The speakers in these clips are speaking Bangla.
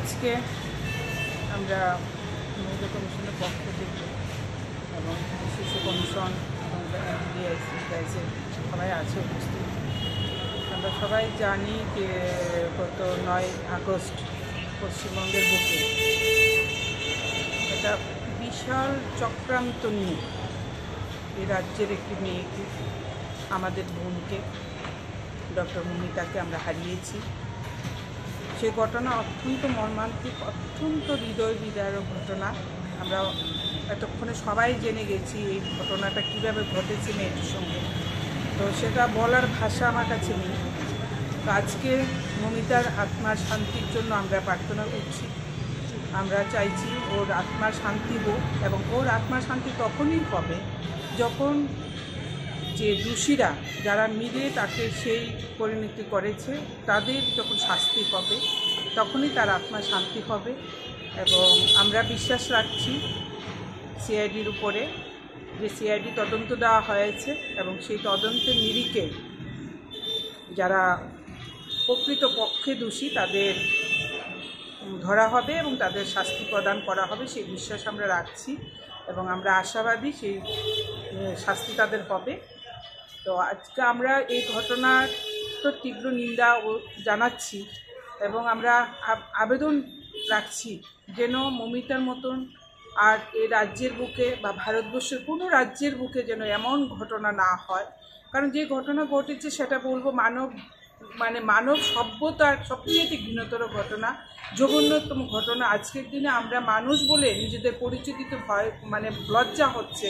আজকে আমরা মহিলা কমিশনের পক্ষ থেকে এবং শিশু কমিশন এবং এনডিআইসি সবাই আছে উপস্থিত। আমরা সবাই জানি যে গত 9 আগস্ট পশ্চিমবঙ্গের বুকে একটা বিশাল চক্রান্ত নিয়ে এই রাজ্যের একটি মেয়েকে, আমাদের বোনকে, ডক্টর মমিতাকে আমরা হারিয়েছি। সে ঘটনা অত্যন্ত মর্মান্তিক, অত্যন্ত হৃদয় বিদারক ঘটনা। আমরা এতক্ষণে সবাই জেনে গেছি এই ঘটনাটা কীভাবে ঘটেছে মেয়েটির সঙ্গে, তো সেটা বলার ভাষা আমার কাছে নেই। তো আজকে মমিতার আত্মার শান্তির জন্য আমরা প্রার্থনা করছি। আমরা চাইছি ওর আত্মার শান্তি হোক, এবং ওর আত্মার শান্তি তখনই হবে যখন যে দোষীরা যারা মিলে তাকে সেই পরিণতি করেছে তাদের যখন শাস্তি হবে তখনই তার আত্মার শান্তি হবে। এবং আমরা বিশ্বাস রাখছি সিআইডির উপরে, যে সিআইডি তদন্ত দেওয়া হয়েছে এবং সেই তদন্তের নিরিখে যারা প্রকৃতপক্ষে দোষী তাদের ধরা হবে এবং তাদের শাস্তি প্রদান করা হবে, সেই বিশ্বাস আমরা রাখছি এবং আমরা আশাবাদী সেই শাস্তি তাদের হবে। তো আজকে আমরা এই ঘটনার তো তীব্র নিন্দা জানাচ্ছি এবং আমরা আবেদন রাখছি যেন মমিতার মতন আর এই রাজ্যের বুকে বা ভারতবর্ষের কোনো রাজ্যের বুকে যেন এমন ঘটনা না হয়। কারণ যে ঘটনা ঘটেছে সেটা বলবো মানব সভ্যতার সবচেয়ে ঘৃণতর ঘটনা, জঘন্যতম ঘটনা। আজকের দিনে আমরা মানুষ বলে নিজেদের পরিচয় দিতে ভয় লজ্জা হচ্ছে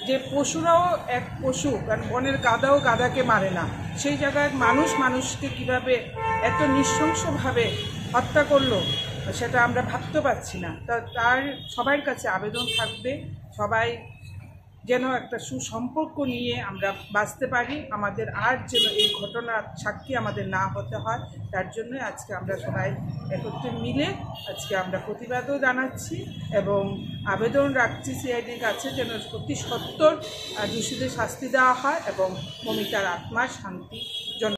যে পশুরাও এক পশু, কারণ বনের গাদাও গাদাকে মারে না, সেই জায়গায় মানুষকে কিভাবে এত নৃশংসভাবে হত্যা করলো সেটা আমরা ভাবতে পারছি না। তার সবার কাছে আবেদন থাকবে, সবাই যেন একটা সুসম্পর্ক নিয়ে আমরা বাঁচতে পারি, আমাদের আর যেন এই ঘটনার সাক্ষী আমাদের না হতে হয়। তার জন্য আজকে আমরা সবাই একত্রে মিলে আজকে আমরা প্রতিবাদও জানাচ্ছি এবং আবেদন রাখছি সিআইডির কাছে যেন অতি সত্বর দোষীদের শাস্তি দেওয়া হয় এবং মমিতার আত্মার শান্তি